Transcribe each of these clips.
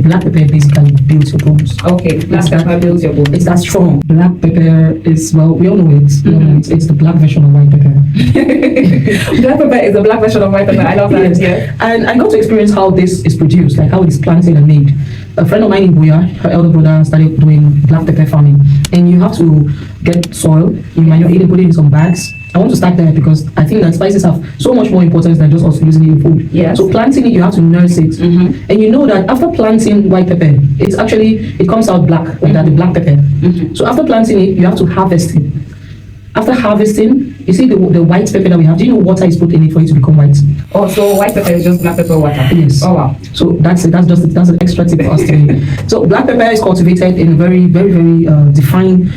black pepper basically builds your bones. Okay, black pepper builds your bones. It's that strong. Black pepper is, well, we all know it. It's the black version of white pepper. Black pepper is the black version of white pepper. I love that. Yes. Yeah. And I got to experience how this is produced, like how it is planted and made. A friend of mine in Boya, her elder brother, started doing black pepper farming. And you have to get soil, you manure it, put it in some bags. I want to start there because I think that spices have so much more importance than just us using it in food. Yes. So planting it, you have to nurse it. And you know that after planting white pepper, it comes out black, like that, the black pepper. So after planting it, you have to harvest it. After harvesting, you see the white pepper that we have. Do you know water is put in it for it to become white? Oh, so white pepper is just black pepper water. Yes. Oh wow. So that's it. That's an extra tip for us today. So black pepper is cultivated in a very, very, very defined.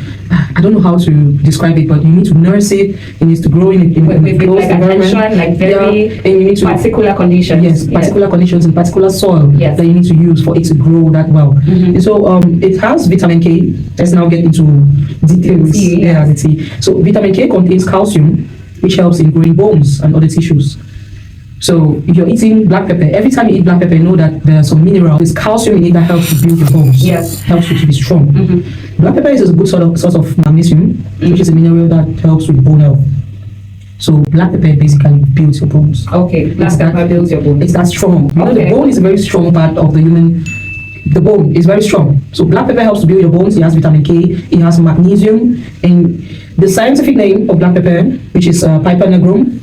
I don't know how to describe it, but you need to nurse it. It needs to grow in a closed like environment, like very and you need to particular conditions. Yes, particular conditions and particular soil that you need to use for it to grow that well. And so it has vitamin K. Let's now get into details. The tea. So vitamin K contains calcium, which helps in growing bones and other tissues. So if you're eating black pepper, every time you eat black pepper, you know that there's some mineral, there's calcium in it that helps to build your bones. Yes. Helps you to be strong. Black pepper is a good source of magnesium, which is a mineral that helps with bone health. So black pepper basically builds your bones. Okay, black pepper builds your bones. It's that strong. You know, the bone is a very strong part of the human. The bone is very strong. So black pepper helps to build your bones. It has vitamin K, it has magnesium, and the scientific name of black pepper, which is Piper nigrum,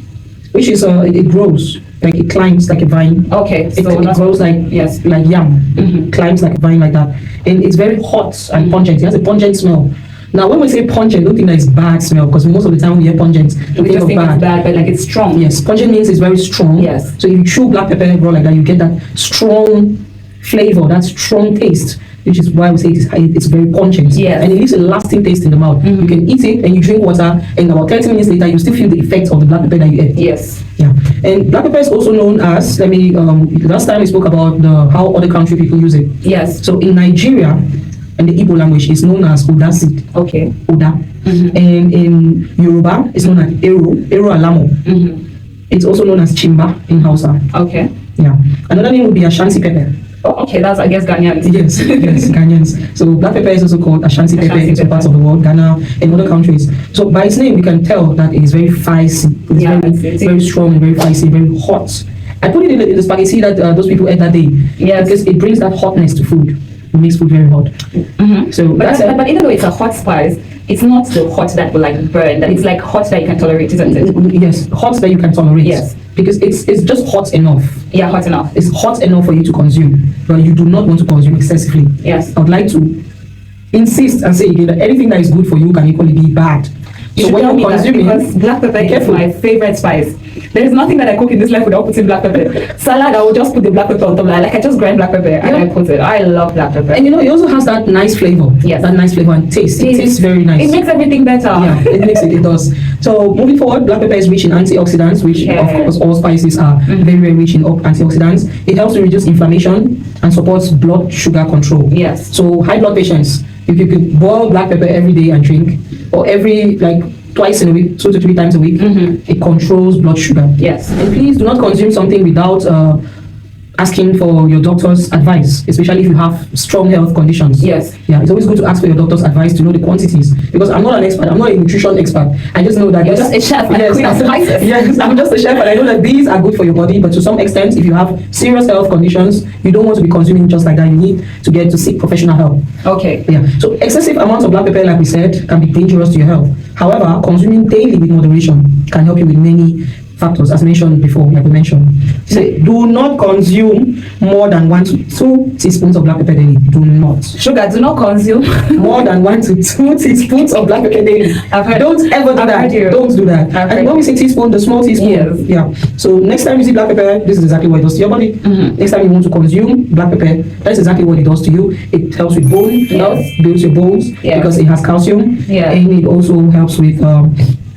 which is it grows. Like it climbs like a vine. Okay, it grows like yam. It climbs like a vine like that, and it's very hot and pungent. It has a pungent smell. Now, when we say pungent, don't think that it's bad smell, because most of the time we hear pungent, we just think bad. it's bad, but like it's strong. Yes, pungent means it's very strong. Yes. So if you chew black pepper raw like that, you get that strong flavor, that strong taste, which is why we say it's very pungent. Yes. And it leaves a lasting taste in the mouth. You can eat it and you drink water, and about 30 minutes later, you still feel the effect of the black pepper that you ate. Yes. Yeah. And black pepper is also known as, last time we spoke about how other country people use it. Yes. So in Nigeria, and the Igbo language is known as Oda seed. Okay. Oda. And in Yoruba, it's known as Eru Alamo. It's also known as Chimba in Hausa. Okay. Yeah. Another name would be Ashanti pepper. Oh, okay, that's, I guess, Ghanaians. Yes, Ghanaians. So black pepper is also called Ashanti pepper in some parts of the world, Ghana and other countries. So by its name, we can tell that it is very feisty. It's very strong and very feisty, very hot. I put it in the spaghetti that those people ate that day. Yes. Because it brings that hotness to food. It makes food very hot. So but even though it's a hot spice, it's not the hot that will like burn. That it's like hot that you can tolerate, isn't it? Yes, hot that you can tolerate. Yes. Because it's just hot enough. Yeah, hot enough. It's hot enough for you to consume, but you do not want to consume excessively. Yes. I would like to insist and say again that anything that is good for you can equally be bad. So when you're consuming, because black pepper is my favorite spice. There is nothing that I cook in this life without putting black pepper. Salad, I will just put the black pepper on top. Like I just grind black pepper and I put it. I love black pepper. And you know, it also has that nice flavor. Yes. That nice flavor and taste. It tastes very nice. It makes everything better. Yeah, it does. So moving forward, black pepper is rich in antioxidants, which of course all spices are very, very rich in antioxidants. It helps to reduce inflammation and supports blood sugar control. Yes. So high blood patients, if you could boil black pepper every day and drink, or every twice in a week, 2 to 3 times a week, it controls blood sugar. Yes. And please do not consume something without asking for your doctor's advice, especially if you have strong health conditions. Yes. Yeah, it's always good to ask for your doctor's advice to know the quantities, because I'm not an expert, I'm not a nutrition expert. I just know that you're just a chef. Yes, I'm just a chef, and I know that these are good for your body, but to some extent, if you have serious health conditions, you don't want to be consuming just like that. You need to seek professional help. Okay. Yeah. So excessive amounts of black pepper, like we said, can be dangerous to your health. However, consuming daily with moderation can help you with many factors, as mentioned before, like we mentioned. So do not consume more than 1 to 2 teaspoons of black pepper daily. Do not. Sugar, do not consume more than 1 to 2 teaspoons of black pepper daily. Don't ever do that. Don't do that. And when we say teaspoon, the small teaspoon. Yes. Yeah. So next time you see black pepper, this is exactly what it does to your body. Next time you want to consume black pepper, that's exactly what it does to you. It helps with bone health, builds your bones because it has calcium. Yeah. And it also helps with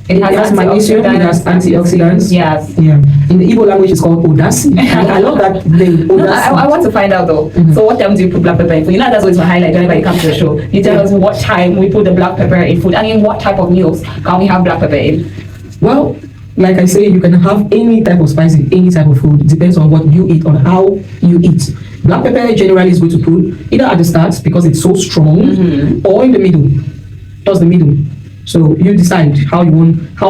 it has magnesium, it has antioxidants. Yes. Yeah. In the Igbo language, it's called Odasi. I love that name. No, I want to find out though. So what time do you put black pepper in food? You know, that's always my highlight whenever you come to the show. You tell us what time we put the black pepper in food, and in what type of meals can we have black pepper in? Well, like I say, you can have any type of spice in any type of food. It depends on what you eat, on how you eat. Black pepper generally is good to put either at the start because it's so strong, or in the middle. Just the middle. So you decide how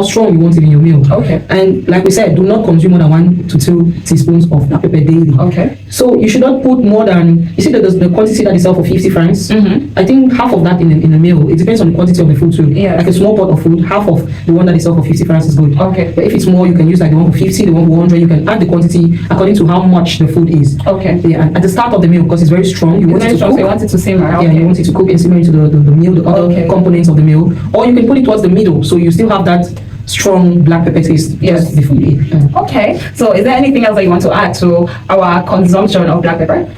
strong you want it in your meal. Okay. And like we said, do not consume more than 1 to 2 teaspoons of black pepper daily. Okay. So you should not put more than, you see the quantity that is sell for 50 francs. I think half of that in a meal. It depends on the quantity of the food too. Yeah. Like a small pot of food, half of the one that is sell for 50 francs is good. Okay. But if it's more, you can use like the one for 50, the one for 100. You can add the quantity according to how much the food is. Okay. Yeah. And at the start of the meal, because it's very strong, you want it to cook. So you want it to simmer. Okay. Yeah, you want it to cook and simmer into the meal, the other components of the meal, or you can put it towards the middle, so you still have that strong black pepper taste. Yes. Before you eat. Okay. So is there anything else that you want to add to our consumption of black pepper?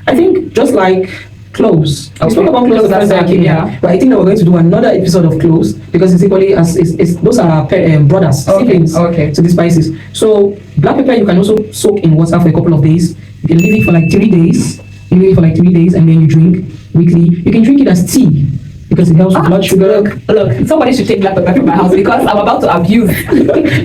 I think just like cloves. We spoke about cloves the first time I came here, but I think that we're going to do another episode of cloves because it's equally as those are brothers, siblings to the spices. So black pepper you can also soak in water for a couple of days. You can leave it for like 3 days. You leave it for like 3 days and then you drink weekly. You can drink it as tea, because it helps with blood sugar. Look, somebody should take black pepper from my house because I'm about to abuse.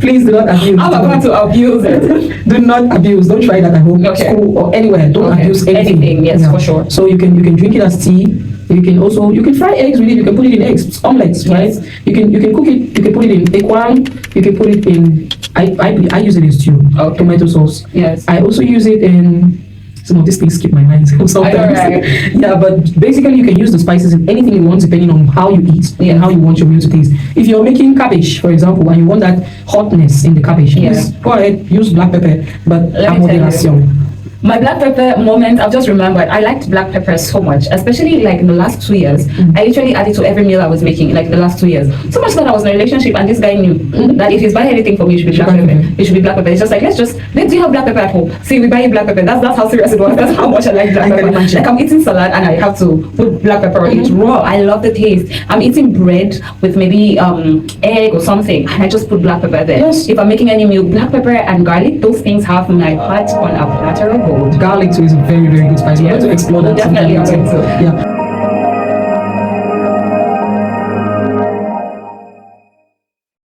Please do not abuse. I'm about to abuse it. Do not abuse. Don't try that at home, school, or anywhere. Don't abuse anything. Yes, for sure. So you can drink it as tea. You can fry eggs with it. You can put it in eggs, omelets, right? You can cook it. You can put it in equine. You can put it in. I use it in stew. Tomato sauce. Yes. I also use it in. Some of these things skip my mind sometimes. Yeah, but basically you can use the spices in anything you want depending on how you eat and how you want your meal to taste. If you're making cabbage, for example, and you want that hotness in the cabbage, please go ahead, use black pepper, but a moderation. My black pepper moment, I've just remembered, I liked black pepper so much, especially like in the last 2 years. I literally added to every meal I was making, like the last 2 years. So much that I was in a relationship and this guy knew that if he's buying anything for me, it should be black pepper. It should be black pepper. It's just like, let's do you have black pepper at home? See, we buy you black pepper. That's how serious it was. That's how much I like black pepper. Like I'm eating salad and I have to put black pepper on it raw. I love the taste. I'm eating bread with maybe egg or something and I just put black pepper there. Yes. If I'm making any meal, black pepper and garlic, those things have my heart on a platter of gold. Garlic too is a very, very good spice. We're going to explore that. Definitely, Yeah.